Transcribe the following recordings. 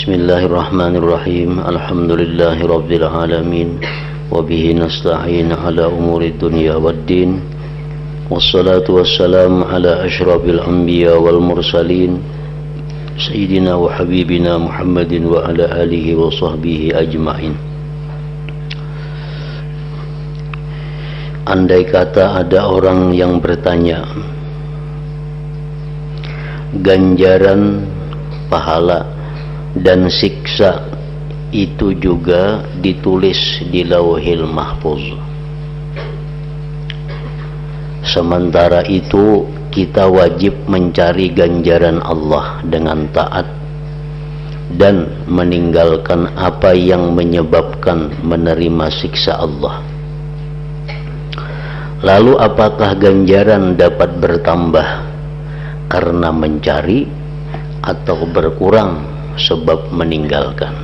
Bismillahirrahmanirrahim. Alhamdulillahi rabbil alamin. Wa bihi nasta'in ala umuri dunya waddin. Wassalatu wassalamu ala asyrafil anbiya wal mursalin Sayyidina wa habibina Muhammadin wa ala alihi wa sahbihi ajma'in. Andai kata ada orang yang bertanya, ganjaran, pahala dan siksa itu juga ditulis di Lauhil Mahfuz. Sementara itu kita wajib mencari ganjaran Allah dengan taat dan meninggalkan apa yang menyebabkan menerima siksa Allah. Lalu apakah ganjaran dapat bertambah karena mencari atau berkurang sebab meninggalkan?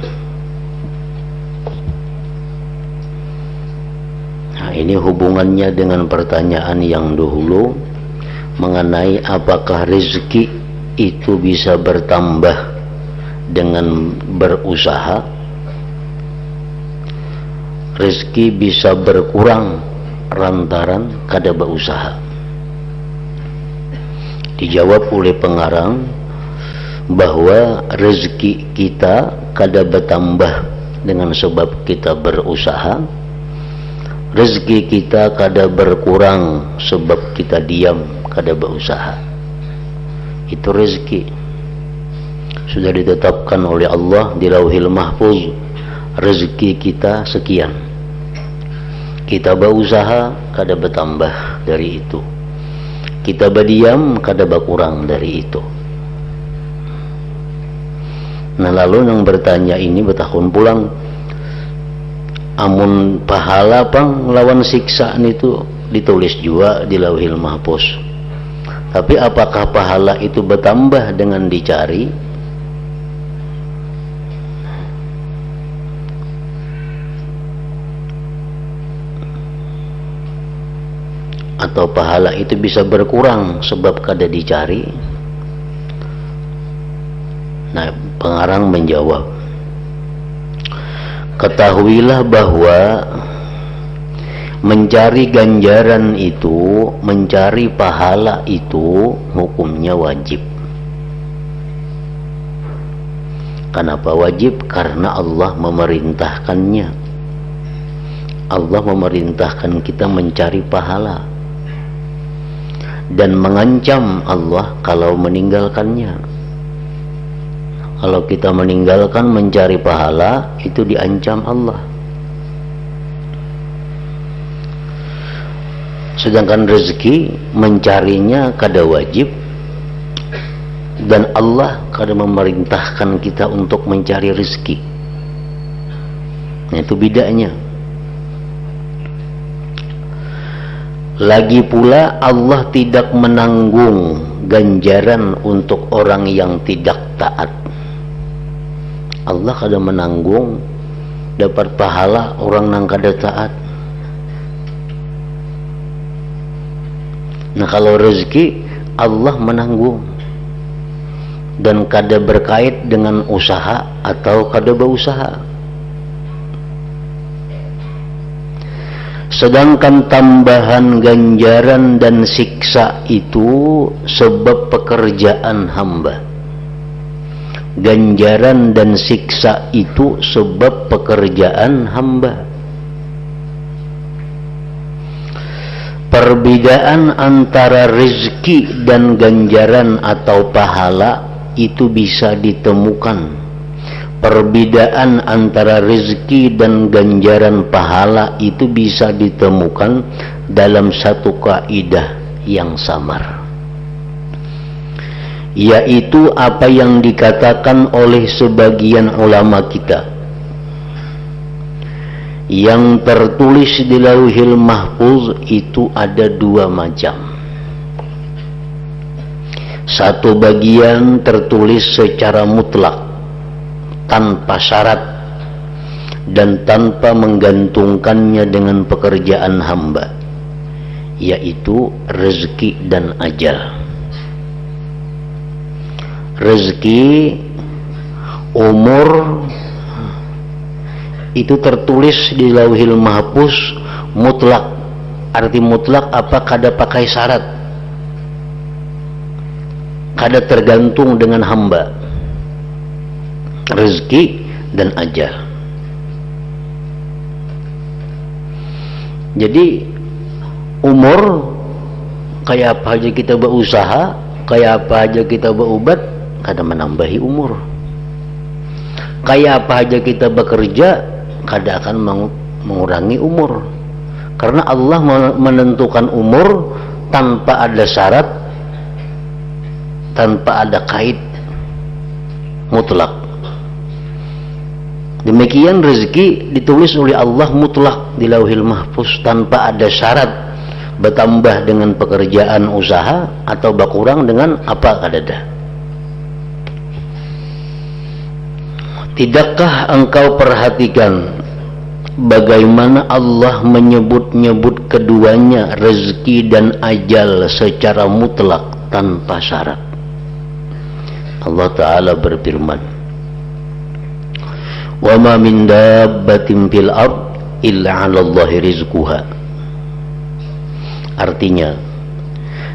Nah, ini hubungannya dengan pertanyaan yang dahulu mengenai apakah rezeki itu bisa bertambah dengan berusaha, rezeki bisa berkurang lantaran kada berusaha. Dijawab oleh pengarang bahwa rezeki kita kada bertambah dengan sebab kita berusaha, rezeki kita kada berkurang sebab kita diam kada berusaha. Itu rezeki sudah ditetapkan oleh Allah di Lauhil Mahfuz. Rezeki kita sekian, kita berusaha kada bertambah dari itu, kita berdiam kada berkurang dari itu. Nah, lalu yang bertanya ini bertahun pulang, amun pahala pang lawan siksa itu ditulis juga di Lauhil Mahfuz. Tapi apakah pahala itu bertambah dengan dicari? Atau pahala itu bisa berkurang sebab kada dicari? Nah, pengarang menjawab, ketahuilah bahwa mencari ganjaran itu, mencari pahala itu hukumnya wajib. Kenapa wajib? Karena Allah memerintahkannya. Allah memerintahkan kita mencari pahala dan mengancam Allah kalau meninggalkannya. Kalau kita meninggalkan mencari pahala, itu diancam Allah. Sedangkan rezeki mencarinya kada wajib, dan Allah kada memerintahkan kita untuk mencari rezeki. Nah, itu bedanya. Lagi pula Allah tidak menanggung ganjaran untuk orang yang tidak taat. Allah kada menanggung dapat pahala orang yang kada taat. Nah, kalau rezeki Allah menanggung dan kada berkait dengan usaha atau kada berusaha. Sedangkan tambahan ganjaran dan siksa itu sebab pekerjaan hamba. Ganjaran dan siksa itu sebab pekerjaan hamba. Perbedaan antara rezeki dan ganjaran atau pahala itu bisa ditemukan. Perbedaan antara rezeki dan ganjaran pahala itu bisa ditemukan dalam satu kaidah yang samar, yaitu apa yang dikatakan oleh sebagian ulama kita. Yang tertulis di Lauhil Mahfuz itu ada dua macam. Satu bagian tertulis secara mutlak, tanpa syarat dan tanpa menggantungkannya dengan pekerjaan hamba, yaitu rezeki dan ajal. Rezeki umur itu tertulis di Lauhil Mahfuz mutlak. Arti mutlak apa? Kada pakai syarat, kada tergantung dengan hamba, rezeki dan ajal. Jadi umur kayak apa aja kita berusaha, kayak apa aja kita berobat, kada menambahi umur. Kayak apa aja kita bekerja, kada akan mengurangi umur. Karena Allah menentukan umur tanpa ada syarat, tanpa ada kait, mutlak. Demikian rezeki ditulis oleh Allah mutlak di Lauhil Mahfuz tanpa ada syarat, bertambah dengan pekerjaan usaha atau berkurang dengan apa kadada. Tidakkah engkau perhatikan bagaimana Allah menyebut-nyebut keduanya, rezeki dan ajal, secara mutlak tanpa syarat? Allah Ta'ala berfirman, wa ma min dabbatin fil ard illa 'ala Allahi rizquha. Artinya,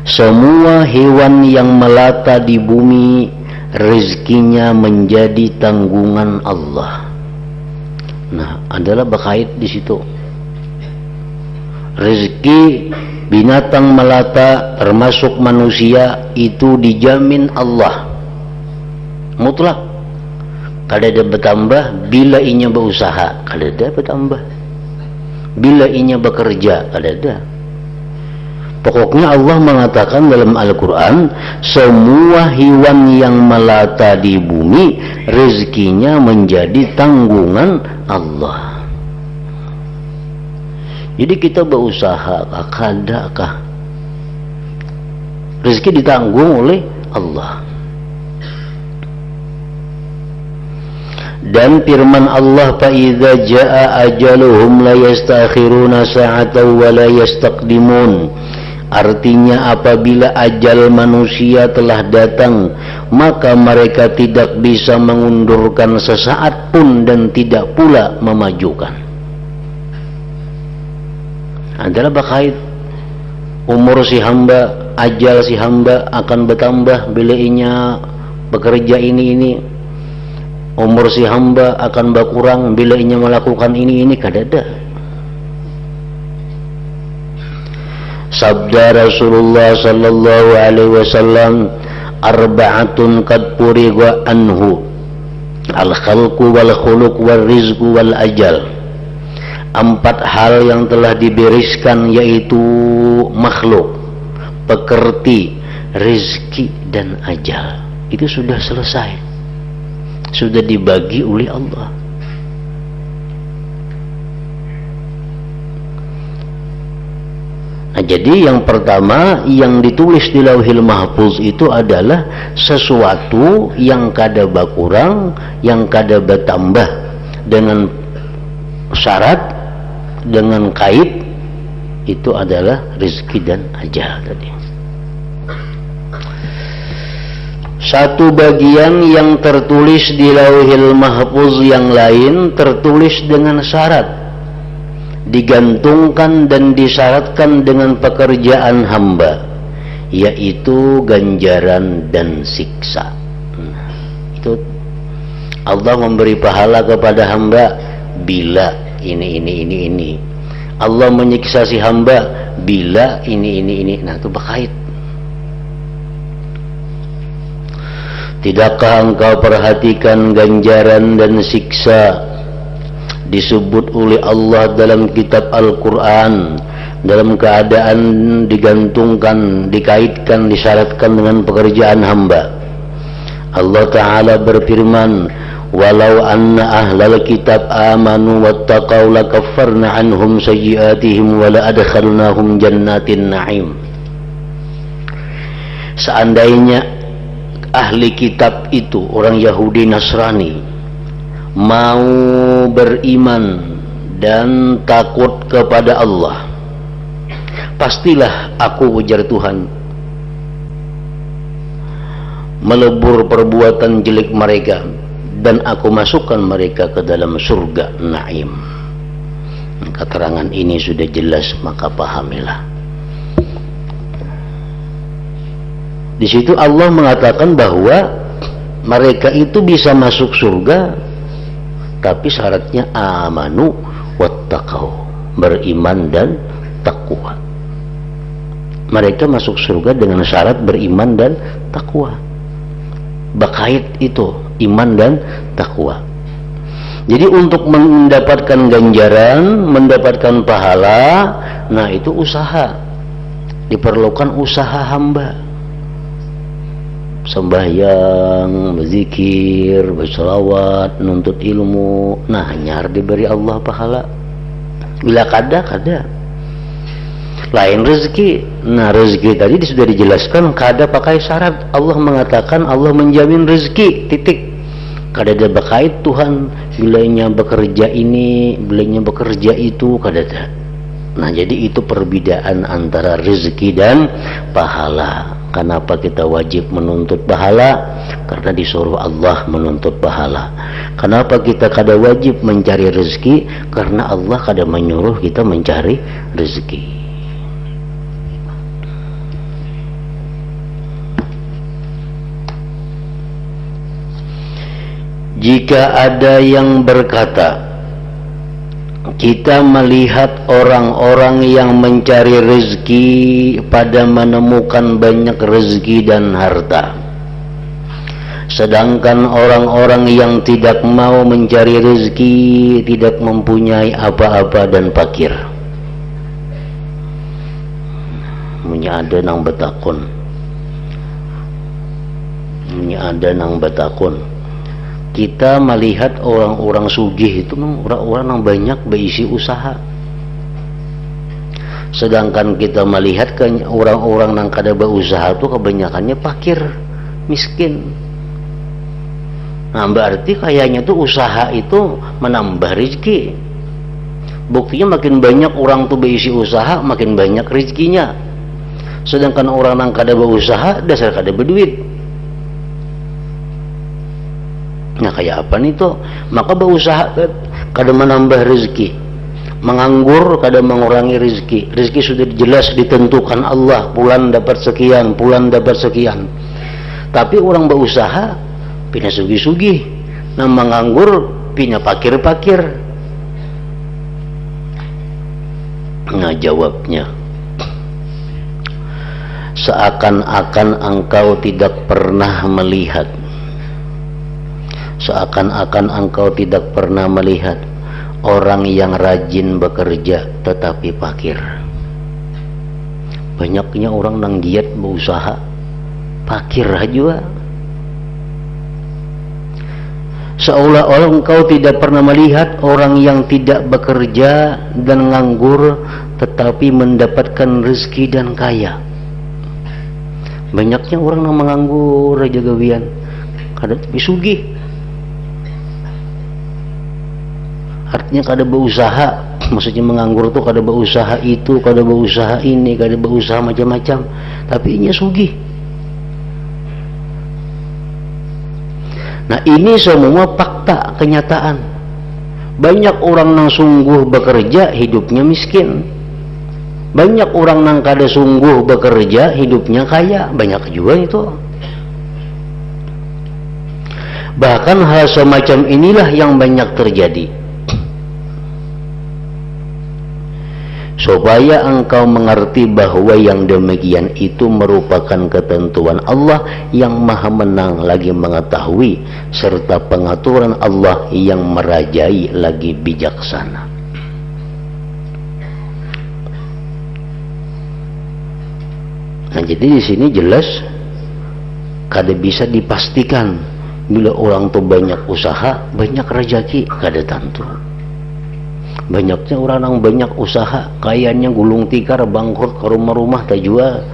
semua hewan yang melata di bumi rezekinya menjadi tanggungan Allah. Nah, adalah berkait di situ. Rezeki binatang melata termasuk manusia itu dijamin Allah mutlak. Kada ada bertambah bila inya berusaha, kada ada bertambah. Bila inya bekerja, kada ada. Pokoknya Allah mengatakan dalam Al-Quran, semua hewan yang melata di bumi rezekinya menjadi tanggungan Allah. Jadi kita berusaha kada kah? Rezeki ditanggung oleh Allah. Dan firman Allah, fa idza jaa ajaluhum la yastakhiruna sa'atan wa la yastaqdimun. Artinya apabila ajal manusia telah datang, maka mereka tidak bisa mengundurkan sesaat pun dan tidak pula memajukan. Adalah berkait umur si hamba, ajal si hamba akan bertambah bila inya bekerja ini. Umur si hamba akan berkurang bila inya melakukan ini kada ada. Sabda Rasulullah sallallahu alaihi wasallam, arba'atun qad furiga anhu, al-khalqu wal khuluq wal rizqu wal ajal. 4 hal yang telah dibereskan, yaitu makhluk, pekerti, rezeki dan ajal. Itu sudah selesai, sudah dibagi oleh Allah. Nah, jadi yang pertama yang ditulis di Lauhil Mahfuz itu adalah sesuatu yang kada berkurang, yang kada bertambah dengan syarat, dengan kait. Itu adalah rezeki dan ajal tadi. Satu bagian yang tertulis di Lauhil Mahfuz yang lain tertulis dengan syarat, digantungkan dan disyaratkan dengan pekerjaan hamba, yaitu ganjaran dan siksa. Itu Allah memberi pahala kepada hamba bila ini. Allah menyiksa si hamba bila ini. Nah, itu berkait. Tidakkah engkau perhatikan ganjaran dan siksa disebut oleh Allah dalam kitab Al-Quran dalam keadaan digantungkan, dikaitkan, disyaratkan dengan pekerjaan hamba? Allah Ta'ala berfirman, walau anna ahlal kitab amanu wattaqaw lakaffarna anhum sayyiatihim wa la'adkhalnahum jannatin na'im. Seandainya ahli kitab itu, orang Yahudi Nasrani, mau beriman dan takut kepada Allah, pastilah aku, ujar Tuhan, melebur perbuatan jelek mereka dan aku masukkan mereka ke dalam surga Naim. Keterangan ini sudah jelas, maka pahamilah. Di situ Allah mengatakan bahwa mereka itu bisa masuk surga, tapi syaratnya amanu wattaqau, beriman dan takwa. Mereka masuk surga dengan syarat beriman dan takwa. Bakait itu iman dan takwa. Jadi untuk mendapatkan ganjaran, mendapatkan pahala, nah itu usaha. Diperlukan usaha hamba. Sembahyang, berzikir, berselawat, nuntut ilmu. Nah, nyar diberi Allah pahala. Bila kada. Lain rezeki. Nah, rezeki tadi sudah dijelaskan, kada pakai syarat. Allah mengatakan Allah menjamin rezeki, titik. Kada ada bakait Tuhan bilanya bekerja ini, bilanya bekerja itu, kada ada. Nah, jadi itu perbedaan antara rezeki dan pahala. Kenapa kita wajib menuntut pahala? Karena disuruh Allah menuntut pahala. Kenapa kita kada wajib mencari rezeki? Karena Allah kada menyuruh kita mencari rezeki. Jika ada yang berkata, kita melihat orang-orang yang mencari rezeki pada menemukan banyak rezeki dan harta, sedangkan orang-orang yang tidak mau mencari rezeki tidak mempunyai apa-apa dan fakir. Ada nang betakun. Kita melihat orang-orang sugih itu orang-orang yang banyak berisi usaha, sedangkan kita melihat orang-orang yang kada berusaha itu kebanyakannya fakir, miskin. Nah, berarti kayaknya tuh usaha itu menambah rezeki. Buktinya makin banyak orang tuh berisi usaha, makin banyak rezekinya. Sedangkan orang yang kada berusaha dasar kada berduit. Nah, kayak apa nih tuh? Maka berusaha kada menambah rezeki, menganggur kada mengurangi rezeki. Rezeki sudah jelas ditentukan Allah, bulan dapat sekian, bulan dapat sekian. Tapi orang berusaha pina sugi-sugi, nah menganggur pina pakir-pakir. Nah, jawabnya, seakan-akan engkau tidak pernah melihat, seakan-akan engkau tidak pernah melihat orang yang rajin bekerja tetapi fakir. Banyaknya orang yang giat berusaha fakir juga. Seolah-olah engkau tidak pernah melihat orang yang tidak bekerja dan nganggur tetapi mendapatkan rezeki dan kaya. Banyaknya orang yang menganggur aja gawian kada tapi sugih. Artinya kada berusaha, maksudnya menganggur tuh kada berusaha itu, kada berusaha ini, kada berusaha macam-macam, tapi ini sugih. Nah, ini semua fakta kenyataan. Banyak orang yang sungguh bekerja hidupnya miskin. Banyak orang yang kada sungguh bekerja hidupnya kaya, banyak juga itu. Bahkan hal semacam inilah yang banyak terjadi. Supaya engkau mengerti bahwa yang demikian itu merupakan ketentuan Allah yang maha menang lagi mengetahui, serta pengaturan Allah yang merajai lagi bijaksana. Nah, jadi di sini jelas kada bisa dipastikan bila orang tuh banyak usaha, banyak rezeki, kada tentu. Banyaknya orang yang banyak usaha, kayaknya gulung tikar, bangkrut ke rumah-rumah tak jual.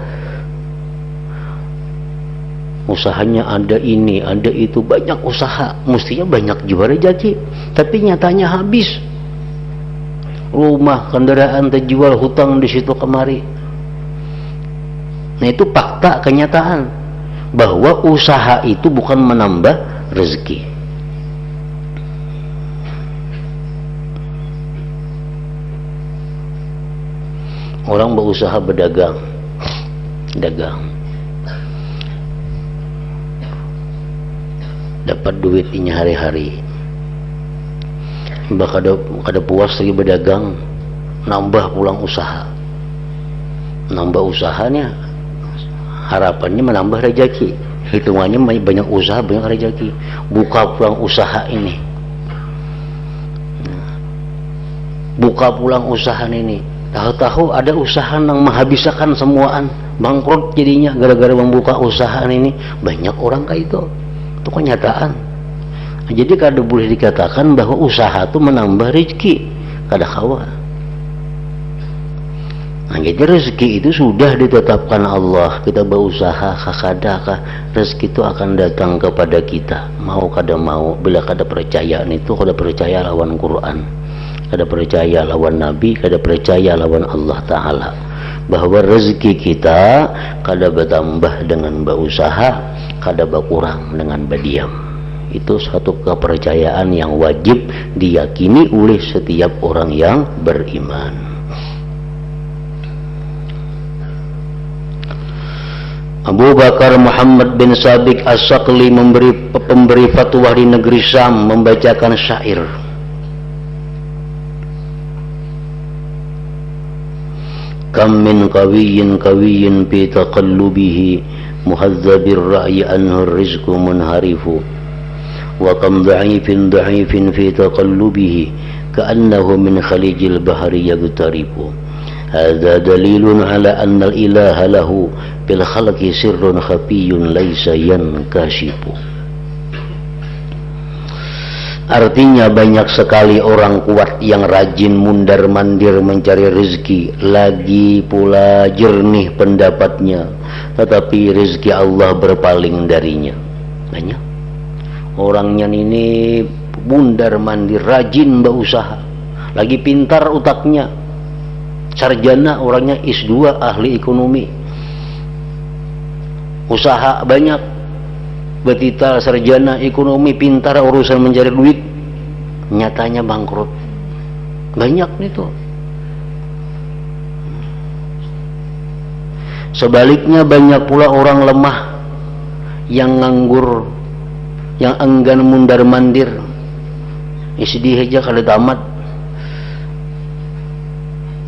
Usahanya ada ini, ada itu, banyak usaha, mestinya banyak jual rezeki, tapi nyatanya habis. Rumah, kendaraan terjual, hutang di situ kemari. Nah, itu fakta kenyataan bahwa usaha itu bukan menambah rezeki. Orang berusaha berdagang, dapat duitnya hari-hari, kada puas lagi berdagang, nambah pulang usaha, usahanya, harapannya menambah rezeki, hitungannya banyak usaha banyak rezeki, buka pulang usaha ini, tahu-tahu ada usaha yang menghabiskan semuaan, bangkrut jadinya gara-gara membuka usaha ini. Banyak orang kayak itu kenyataan. Jadi kada boleh dikatakan bahwa usaha itu menambah rezeki, kada kawa. Jadi rezeki itu sudah ditetapkan Allah, kita berusaha kakadakah rezeki itu akan datang kepada kita, mau kada mau. Bila kada percaya itu, kada percaya lawan Quran, kada percaya lawan Nabi, kada percaya lawan Allah Ta'ala, bahwa rezeki kita kada bertambah dengan berusaha, kada berkurang dengan berdiam. Itu satu kepercayaan yang wajib diyakini oleh setiap orang yang beriman. Abu Bakar Muhammad bin Sabiq As-Saqli pemberi fatwa di negeri Syam membacakan syair. Kam min qawiyyin fi taqallubihi muhazzabir ra'yi anhu rizqu munharifu wa kam dha'ifin fi taqallubihi ka'annahu min khalijil bahri yagtarifu. Hadza dalilun ala anna al-ilaha lahu bil khalqi sirrun khafiyyun laysa yankashifu. Artinya banyak sekali orang kuat yang rajin mundar-mandir mencari rezeki, lagi pula jernih pendapatnya, tetapi rezeki Allah berpaling darinya. Banyak orangnya ini mundar-mandir, rajin berusaha, lagi pintar utaknya, sarjana orangnya S2 ahli ekonomi, usaha banyak, betital sarjana ekonomi, pintar urusan mencari duit, nyatanya bangkrut. Banyak itu. Sebaliknya banyak pula orang lemah yang nganggur, yang enggan mundar-mandir, SD aja kada tamat,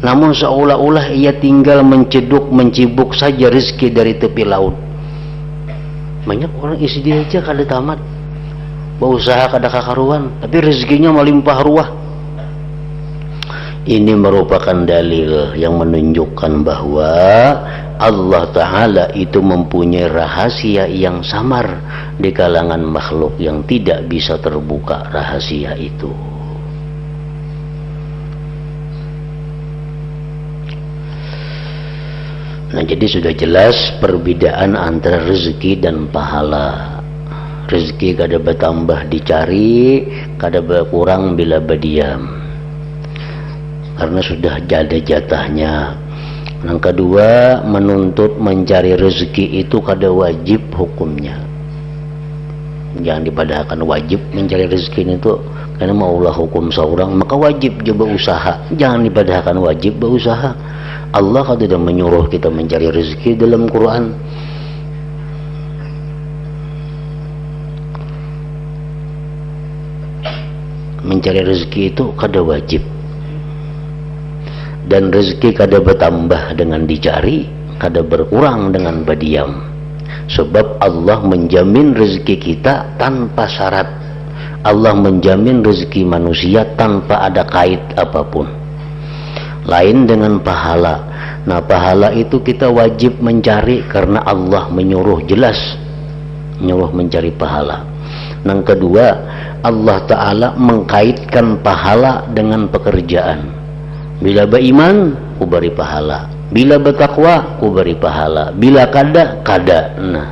namun seolah-olah ia tinggal mencibuk saja rezeki dari tepi laut. Banyak orang SD aja kada tamat, berusaha kada kakaruan, tapi rezekinya melimpah ruah. Ini merupakan dalil yang menunjukkan bahwa Allah Ta'ala itu mempunyai rahasia yang samar di kalangan makhluk yang tidak bisa terbuka rahasia itu. Nah, jadi sudah jelas perbedaan antara rezeki dan pahala. Rezeki kada bertambah dicari, kada berkurang bila berdiam, karena sudah ada jatahnya. Yang kedua, menuntut mencari rezeki itu kada wajib hukumnya. Jangan dipadahkan wajib mencari rezeki itu, karena maulah hukum seorang maka wajib dia berusaha. Jangan dipadahkan wajib berusaha. Allah tidak menyuruh kita mencari rezeki dalam Quran. Mencari rezeki itu kada wajib, dan rezeki kada bertambah dengan dicari, kada berkurang dengan berdiam. Sebab Allah menjamin rezeki kita tanpa syarat. Allah menjamin rezeki manusia tanpa ada kait apapun. Lain dengan pahala. Nah, pahala itu kita wajib mencari karena Allah menyuruh, jelas menyuruh mencari pahala. Yang kedua, Allah Ta'ala mengkaitkan pahala dengan pekerjaan. Bila beriman, ku beri pahala. Bila bertakwa, ku beri pahala. Bila kada. Nah,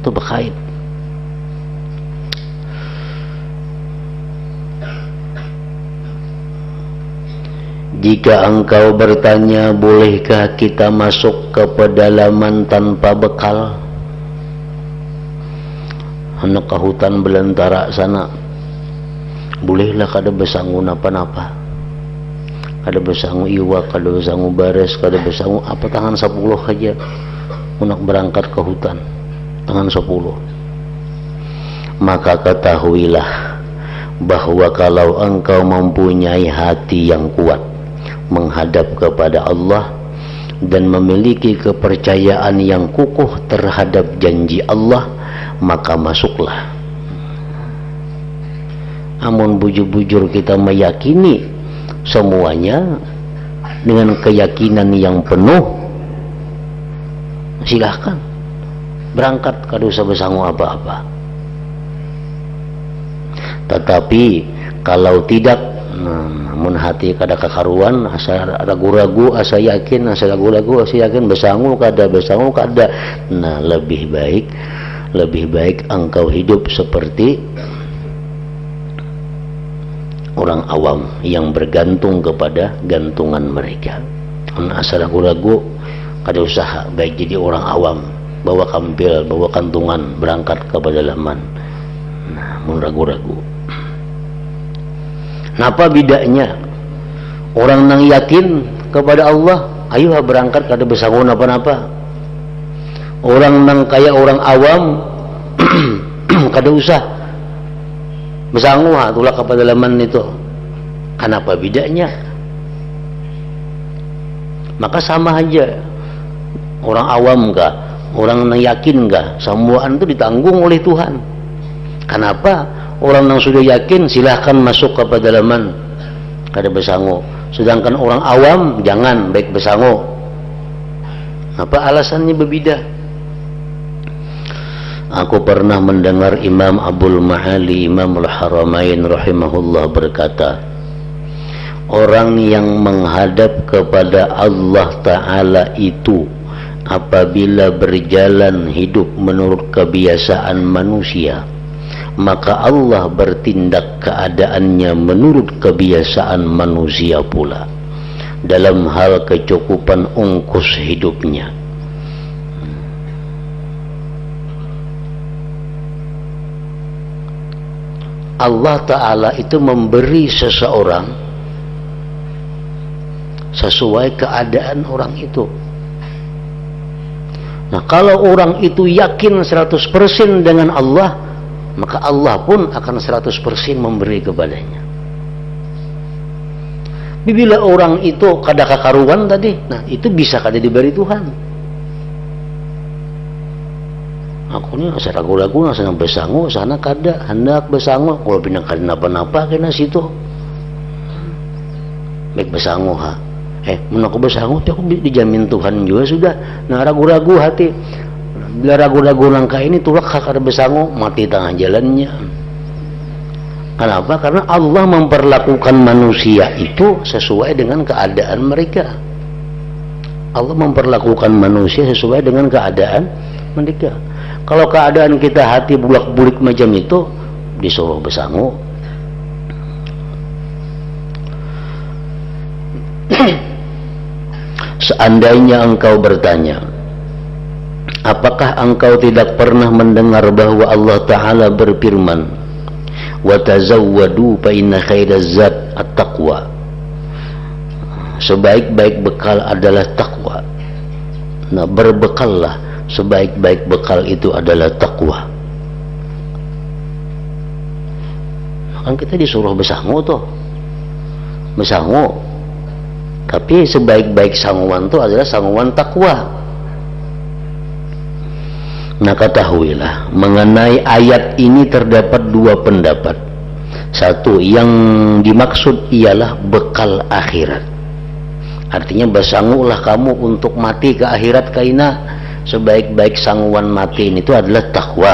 itu berkait. Jika engkau bertanya, bolehkah kita masuk ke pedalaman tanpa bekal? Hendak ke hutan belantara sana, bolehlah kada bersanggun apa-apa. kada besangu iwak, kada besangu bares, kada besangu apa, tangan 10 aja unak berangkat ke hutan, tangan 10. Maka ketahuilah bahwa kalau engkau mempunyai hati yang kuat menghadap kepada Allah dan memiliki kepercayaan yang kukuh terhadap janji Allah, maka masuklah. Amun bujur-bujur kita meyakini semuanya dengan keyakinan yang penuh, silahkan berangkat, kada usah besangu apa-apa. Tetapi kalau tidak, namun hati kada kekaruan, asa ragu-ragu, asa yakin, asa ragu-ragu, asa yakin, besangu kada, nah lebih baik engkau hidup seperti orang awam yang bergantung kepada gantungan mereka. Asa ragu-ragu, kada usaha, baik jadi orang awam, bawa kampil, bawa kantungan, berangkat ke pedalaman. Nah, mun ragu-ragu. Napa bedanya? Orang nang yakin kepada Allah, ayo berangkat, kada besangu napa-napa. Orang nang kaya orang awam kada usah besangu, tulak ke pedalaman itu. Kenapa bedanya? Maka sama aja, orang awam enggak, orang nang yakin enggak, semuaan itu ditanggung oleh Tuhan. Kenapa? Orang yang sudah yakin silahkan masuk ke pedalaman, kada besangu. Sedangkan orang awam jangan, baik besangu. Apa alasannya berbeda? Aku pernah mendengar Imam Abul Ma'ali, Imam Al-Haramain rahimahullah berkata, orang yang menghadap kepada Allah Ta'ala itu apabila berjalan hidup menurut kebiasaan manusia, maka Allah bertindak keadaannya menurut kebiasaan manusia pula dalam hal kecukupan ongkos hidupnya. Allah Ta'ala itu memberi seseorang sesuai keadaan orang itu. Nah, kalau orang itu yakin 100% dengan Allah, maka Allah pun akan 100% memberi kepadanya. Bila orang itu kada kakaruan tadi, nah itu bisa kada diberi Tuhan. Aku ni asa ragu-ragu, asa nang besangu, sana kada hendak besangu, kalau pinang kada napa-napa kena situ. Baik besangu ha. Mun aku besangu, aku dijamin Tuhan juga sudah. Nah ragu-ragu hati. Bila ragu-ragu langkah ini tulak kada besangu, mati tengah jalannya. Kenapa? Karena Allah memperlakukan manusia itu sesuai dengan keadaan mereka. Allah memperlakukan manusia sesuai dengan keadaan mereka. Kalau keadaan kita hati bulak-bulik macam itu, disuruh besangu. Seandainya engkau bertanya, apakah engkau tidak pernah mendengar bahwa Allah Ta'ala berfirman, wa tazawwadu fa inna khairaz zad at-taqwa, sebaik-baik bekal adalah takwa. Nah, berbekallah, sebaik-baik bekal itu adalah takwa. Kan kita disuruh besangu tuh, besangu, tapi sebaik-baik sanguan itu adalah sanguan takwa. Nah, ketahuilah mengenai ayat ini terdapat dua pendapat. Satu, yang dimaksud ialah bekal akhirat. Artinya besangulah kamu untuk mati ke akhirat kaina. Sebaik-baik sanguan mati itu adalah takwa.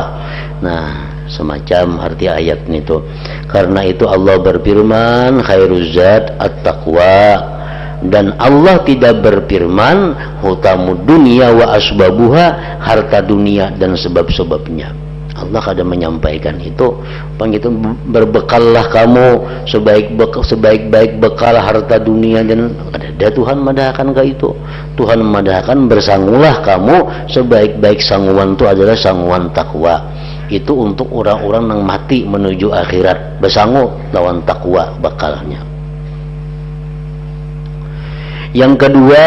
Nah, semacam arti ayat itu. Karena itu Allah berfirman, khairuz zad at-taqwa. Dan Allah tidak berfirman hutamud dunia wa asbabuha, harta dunia dan sebab-sebabnya. Allah kada menyampaikan itu. Begitu, berbekallah kamu sebaik-baik bekal harta dunia dan ada Tuhan madahkan ke itu. Tuhan madahkan bersangulah kamu, sebaik-baik sanguan itu adalah sanguan takwa. Itu untuk orang-orang yang mati menuju akhirat, bersangu lawan takwa bekalnya. Yang kedua,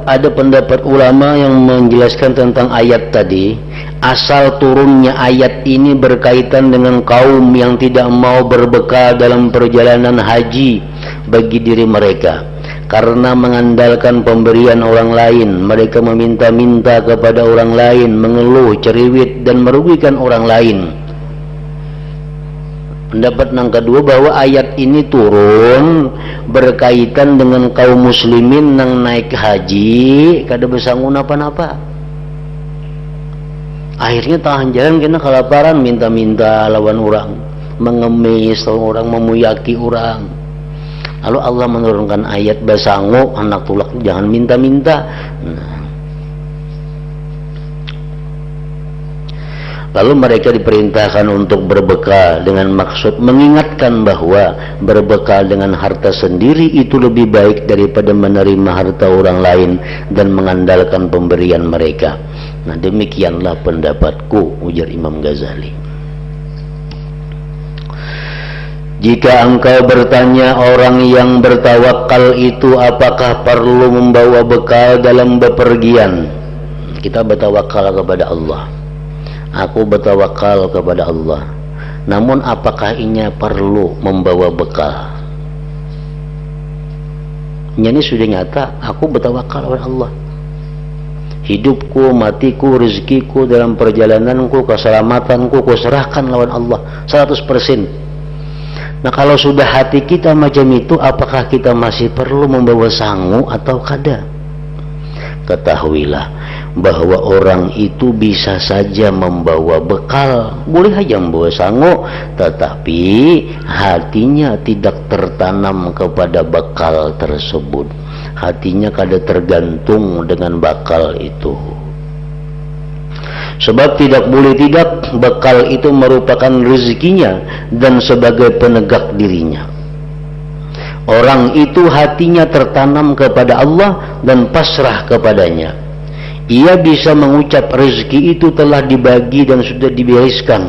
ada pendapat ulama yang menjelaskan tentang ayat tadi. Asal turunnya ayat ini berkaitan dengan kaum yang tidak mau berbekal dalam perjalanan haji bagi diri mereka, karena mengandalkan pemberian orang lain. Mereka meminta-minta kepada orang lain, mengeluh, ceriwit, dan merugikan orang lain. Pendapat yang kedua, bahwa ayat ini turun berkaitan dengan kaum muslimin yang naik haji kada besangun apa-apa. Akhirnya tahan jalan kena kelaparan, minta-minta lawan orang, mengemis orang, memuyaki orang. Lalu Allah menurunkan ayat basango, anak tulak jangan minta-minta. Lalu mereka diperintahkan untuk berbekal dengan maksud mengingatkan bahwa berbekal dengan harta sendiri itu lebih baik daripada menerima harta orang lain dan mengandalkan pemberian mereka. Nah, demikianlah pendapatku, ujar Imam Ghazali. Jika engkau bertanya orang yang bertawakal itu apakah perlu membawa bekal dalam bepergian, kita bertawakal kepada Allah. Aku bertawakal kepada Allah. Namun apakah inya perlu membawa bekal? Ini sudah nyata, aku bertawakal kepada Allah. Hidupku, matiku, rezekiku dalam perjalananku, keselamatanku, kuserahkan lawan Allah 100%. Nah, kalau sudah hati kita macam itu, apakah kita masih perlu membawa sangu atau kada? Ketahuilah bahwa orang itu bisa saja membawa bekal, boleh saja membawa sangu, tetapi hatinya tidak tertanam kepada bekal tersebut. Hatinya kada tergantung dengan bekal itu. Sebab tidak boleh tidak, bekal itu merupakan rezekinya dan sebagai penegak dirinya. Orang itu hatinya tertanam kepada Allah dan pasrah kepadanya. Ia bisa mengucap rezeki itu telah dibagi dan sudah dibereskan.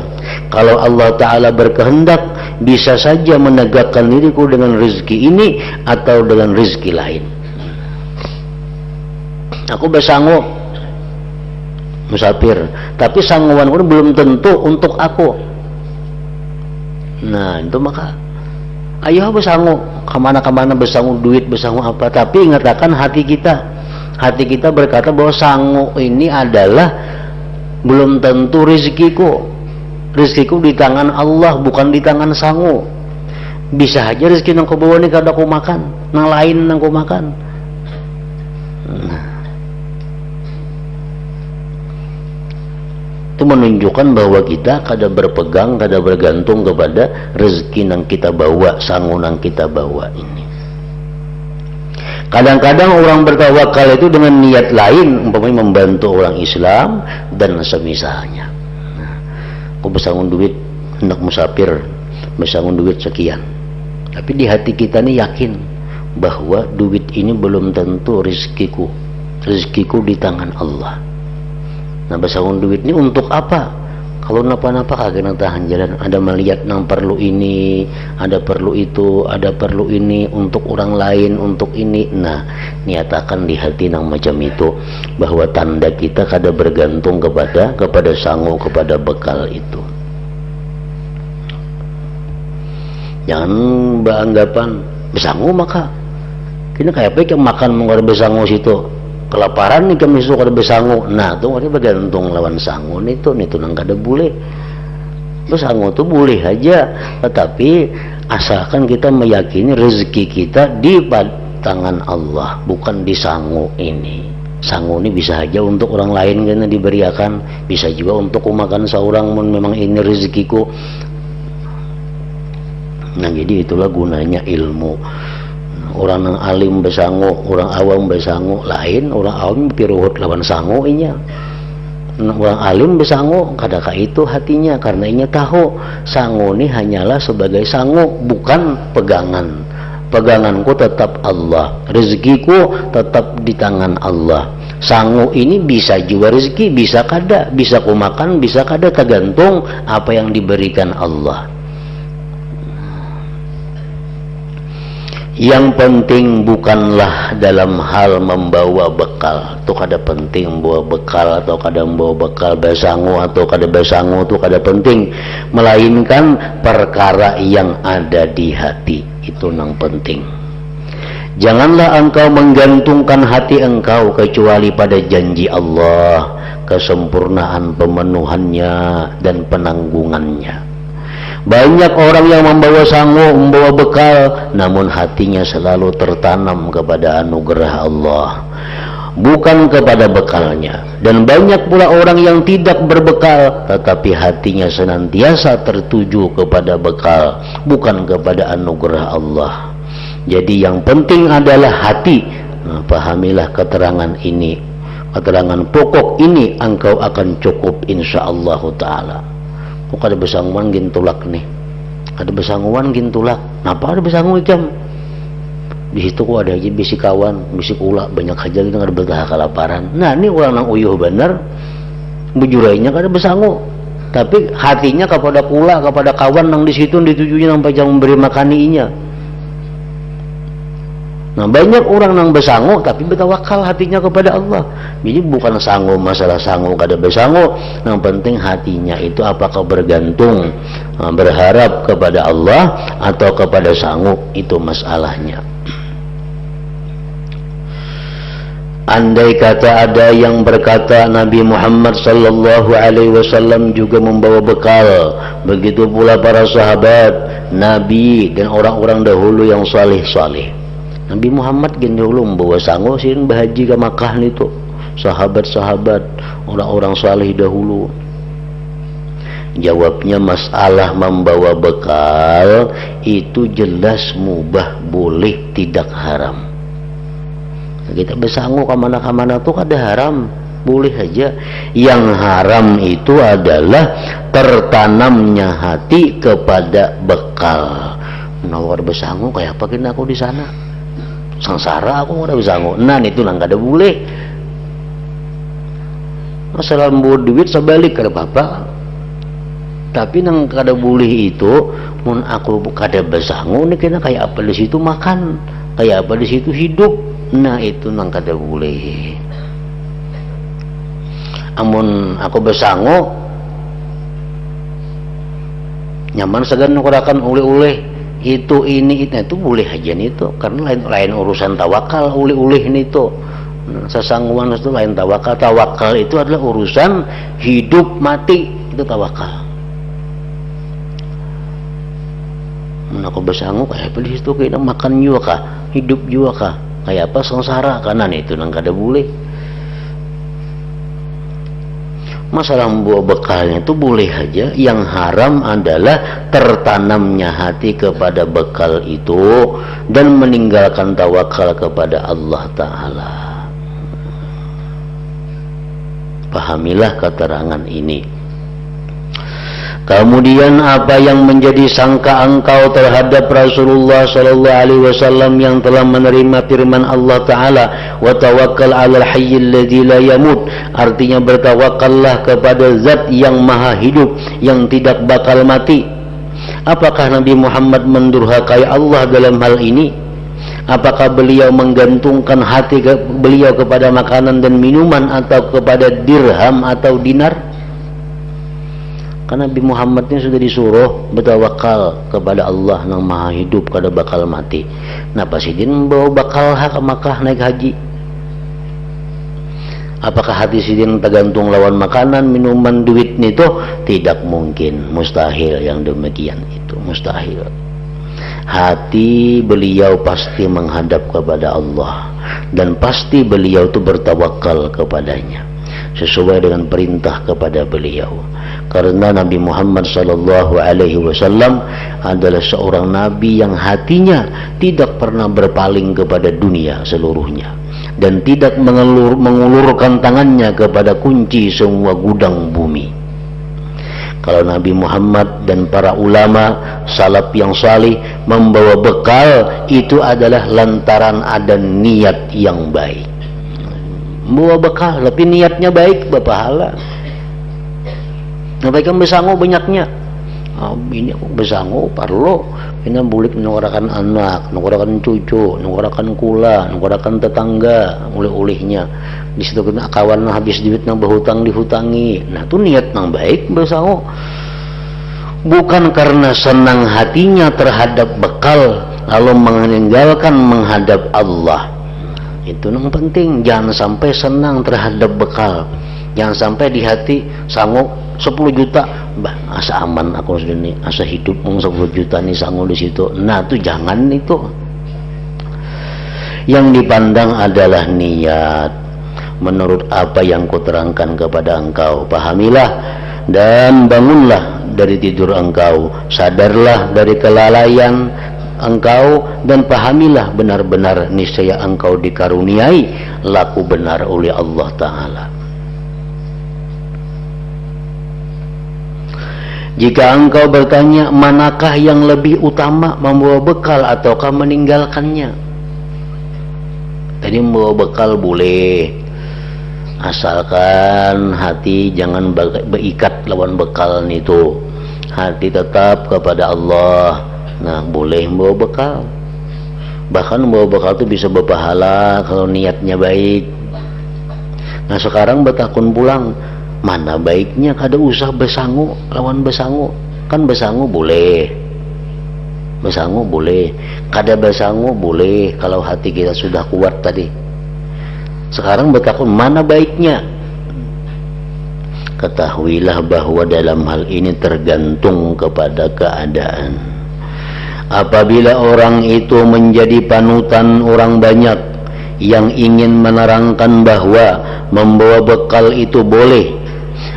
Kalau Allah Ta'ala berkehendak, bisa saja menegakkan diriku dengan rezeki ini atau dengan rezeki lain. Aku bersangu musafir, tapi sanguan pun belum tentu untuk aku. Nah, itu maka ayo bersangu kemana-kemana, bersangu duit, bersangu apa, tapi ingatkan hati kita berkata bahwa sangu ini adalah belum tentu rezekiku di tangan Allah, bukan di tangan sangu. Bisa aja rezeki nang kau bawa ini kada aku makan, nang lain nang kau makan. Nah, itu menunjukkan bahwa kita kada berpegang, kada bergantung kepada rezeki yang kita bawa, sangu yang kita bawa ini. Kadang-kadang orang bertawakal itu dengan niat lain, umpamanya membantu orang Islam dan semisalnya. Nah, aku bersangun duit, hendak musafir, bersangun duit sekian. Tapi di hati kita ini yakin bahwa duit ini belum tentu rezekiku di tangan Allah. Nah, bersangun duit ini untuk apa? Kalau napa-napa kagak tahan jalan, ada melihat nang perlu ini, ada perlu itu, ada perlu ini untuk orang lain, untuk ini. Nah, nyatakan di hati nang macam itu bahwa tanda kita kada bergantung kepada sangu, kepada bekal itu. Jangan beranggapan bersangu maka kini kayak apa yang makan mengeluarkan bersangu situ. Kelaparan nih kami suka ada bersangu. Nah, tuh ini bergantung lawan sangu itu nang kada boleh. Bersangu tuh boleh aja, tetapi asalkan kita meyakini rezeki kita di tangan Allah, bukan di sangu ini. Sangu ini bisa aja untuk orang lain karena diberiakan, bisa juga untuk makan seorang memang ini rezekiku. Nah, jadi itulah gunanya ilmu. Orang yang alim bersangu, orang awam bersangu lain, orang awam piruhut lawan sangu inya. Orang alim bersangu kadang itu hatinya, karena inya tahu sangu ini hanyalah sebagai sangu, bukan pegangan. Peganganku tetap Allah, rezekiku tetap di tangan Allah. Sangu ini bisa juga rezeki, bisa kada, bisa ku makan, bisa kada, tergantung apa yang diberikan Allah. Yang penting bukanlah dalam hal membawa bekal. Itu kada penting bawa bekal atau kada membawa bekal, besangu atau kada besangu, itu kada penting. Melainkan perkara yang ada di hati, itu yang penting. Janganlah engkau menggantungkan hati engkau kecuali pada janji Allah, kesempurnaan pemenuhannya dan penanggungannya. Banyak orang yang membawa sangu, membawa bekal, namun hatinya selalu tertanam kepada anugerah Allah, bukan kepada bekalnya. Dan banyak pula orang yang tidak berbekal, tetapi hatinya senantiasa tertuju kepada bekal, bukan kepada anugerah Allah. Jadi yang penting adalah hati. Nah, pahamilah keterangan ini, keterangan pokok ini, engkau akan cukup insyaallah ta'ala. Kok ada besanguan gintulak nih, ada besanguan gintulak, kenapa ada besangu ikam di situ? Kok ada aja bisi kawan, bisi ula, banyak aja kita nggak betah kelaparan. Nah ini orang nang uyuh bener, bujurainya kada besangu, tapi hatinya kepada kula, kepada kawan nang di situ ditujunya sampai jam memberi makaninya. Nah banyak orang yang besangu tapi bertawakal hatinya kepada Allah. Jadi bukan sangu, masalah sangu kada besangu, yang penting hatinya itu apakah bergantung, berharap kepada Allah atau kepada sangu, itu masalahnya. Andai kata ada yang berkata Nabi Muhammad sallallahu alaihi wasallam juga membawa bekal, begitu pula para sahabat Nabi dan orang-orang dahulu yang salih-salih. Nabi Muhammad gen dulu membawa sangu sin bahaji ke Makkah itu, sahabat-sahabat orang-orang saleh dahulu. Jawabnya, masalah membawa bekal itu jelas mubah, boleh, tidak haram. Kita bersangu kemana-kemana tuh kada haram, boleh aja. Yang haram itu adalah tertanamnya hati kepada bekal. Nawar bersangu kayak apa kena aku di sana? Sangsara aku udah bersangu. Nah itu nang kada boleh. Masalah membawa duit sebalik kada apa-apa. Tapi nang kada boleh itu, mun aku kada bersangu nih kena kayak apa di situ makan, kayak apa di situ hidup. Nah itu nang kada boleh. Amun aku bersangu nyaman segan ngurakan oleh-oleh itu ini itu boleh aja nih itu, karena lain urusan tawakal oleh-oleh ini itu. Sesanguan itu lain tawakal. Tawakal itu adalah urusan hidup mati, itu tawakal. Aku bersangu kayak apa di situ, kayak makan juga kah, hidup juga kah, kayak apa sengsara kanan, itu nang kada boleh. Masalah membawa bekalnya itu boleh aja. Yang haram adalah tertanamnya hati kepada bekal itu dan meninggalkan tawakal kepada Allah Ta'ala. Pahamilah keterangan ini. Kemudian apa yang menjadi sangka engkau terhadap Rasulullah sallallahu alaihi wasallam yang telah menerima firman Allah Ta'ala, wa tawakkal 'alal hayyil ladzi la yamut, artinya bertawakallah kepada zat yang maha hidup yang tidak bakal mati. Apakah Nabi Muhammad mendurhakai Allah dalam hal ini? Apakah beliau menggantungkan hati beliau kepada makanan dan minuman atau kepada dirham atau dinar? Karena Nabi Muhammad ini sudah disuruh bertawakal kepada Allah yang maha hidup kada bakal mati. Kenapa sih dia membawa bakal ke Makkah naik haji? Apakah hati sidin tergantung lawan makanan, minuman, duit itu? Tidak mungkin, mustahil yang demikian itu, mustahil. Hati beliau pasti menghadap kepada Allah dan pasti beliau itu bertawakal kepadanya sesuai dengan perintah kepada beliau. Karena Nabi Muhammad sallallahu alaihi wasallam adalah seorang nabi yang hatinya tidak pernah berpaling kepada dunia seluruhnya dan tidak mengulurkan tangannya kepada kunci semua gudang bumi. Kalau Nabi Muhammad dan para ulama salaf yang salih membawa bekal, itu adalah lantaran ada niat yang baik. Membawa bekal tapi niatnya baik, berpahala. Nampakkan bersangu banyaknya, Ini aku besango parlo ina bulik nungarakan anak, nungarakan cucu, nungarakan kula, nungarakan tetangga, ulih-ulihnya di situ kena kawan habis duit nang berhutang dihutangi. Nah itu niat nang baik besango, bukan karena senang hatinya terhadap bekal lalu meninggalkan menghadap Allah. Itu yang penting, jangan sampai senang terhadap bekal, jangan sampai di hati sanggup 10 juta, bah asa aman aku ini, asa hidup 10 juta nih sanggup di situ. Nah itu jangan itu. Yang dipandang adalah niat. Menurut apa yang kuterangkan kepada engkau, pahamilah dan bangunlah dari tidur engkau, sadarlah dari kelalaian engkau, dan pahamilah benar-benar niscaya engkau dikaruniai laku benar oleh Allah Ta'ala. Jika engkau bertanya manakah yang lebih utama, membawa bekal ataukah meninggalkannya? Tadi membawa bekal boleh, asalkan hati jangan berikat lawan bekal itu, hati tetap kepada Allah. Nah boleh membawa bekal, bahkan membawa bekal itu bisa berpahala kalau niatnya baik. Nah sekarang betakun pulang, mana baiknya kada usah besangu lawan besangu, kan besangu boleh, besangu boleh, kada besangu boleh kalau hati kita sudah kuat tadi. Sekarang betakun mana baiknya, ketahuilah bahwa dalam hal ini tergantung kepada keadaan. Apabila orang itu menjadi panutan orang banyak yang ingin menerangkan bahwa membawa bekal itu boleh,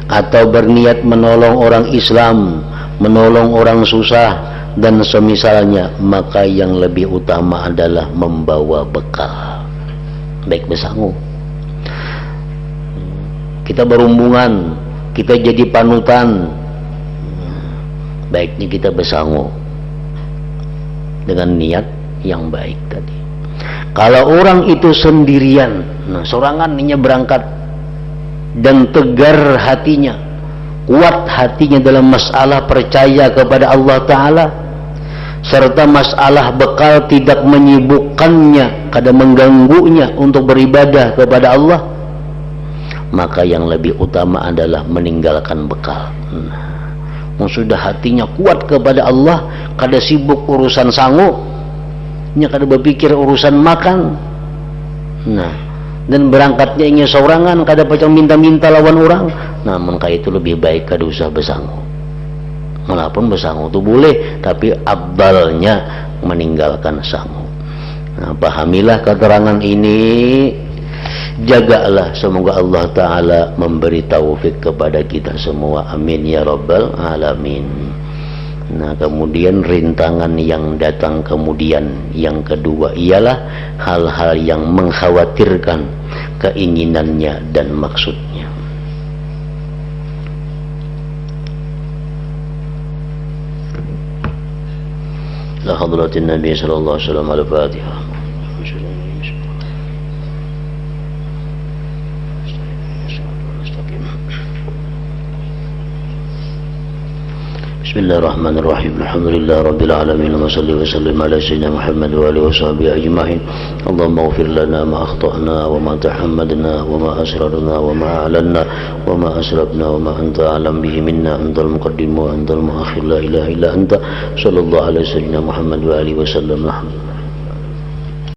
atau berniat menolong orang Islam, menolong orang susah dan semisalnya, maka yang lebih utama adalah membawa bekal. Baik besangu, kita berumbungan, kita jadi panutan, baiknya kita besangu dengan niat yang baik tadi. Kalau orang itu sendirian, nah sorangan ini berangkat dan tegar hatinya, kuat hatinya dalam masalah percaya kepada Allah Ta'ala, serta masalah bekal tidak menyibukkannya, kada mengganggunya untuk beribadah kepada Allah, maka yang lebih utama adalah meninggalkan bekal. Sudah hatinya kuat kepada Allah, kada sibuk urusan sangu, nya kada berpikir urusan makan. Nah dan berangkatnya ingin seorangan, kada pacang minta-minta lawan orang. Nah maka itu lebih baik kada usah besangu. Walaupun besangu itu boleh, tapi abdalnya meninggalkan sangu. Nah pahamilah keterangan ini, jagalah, semoga Allah Ta'ala memberi taufik kepada kita semua, amin ya rabbal alamin. Nah kemudian rintangan yang datang kemudian yang kedua ialah hal-hal yang mengkhawatirkan keinginannya dan maksudnya. La hadratin Nabi sallallahu alaihi wasallam, al-Fatihah. Bismillahirrahmanirrahim. Alhamdulillah rabbil alamin, wa salli wa sallim ala sayyidina Muhammad wa alihi wa sahbihi ajma'in. Allahumma ighfir lana ma akhta'na wa ma tahammadna wa ma asrarna wa ma a'lanna wa ma asrafna wa ma anta a'lam bihi minna, antal muqaddim wa antal muakhir, la ilaha illa anta, sallallahu ala sayyidina Muhammad wa alihi wa sallam.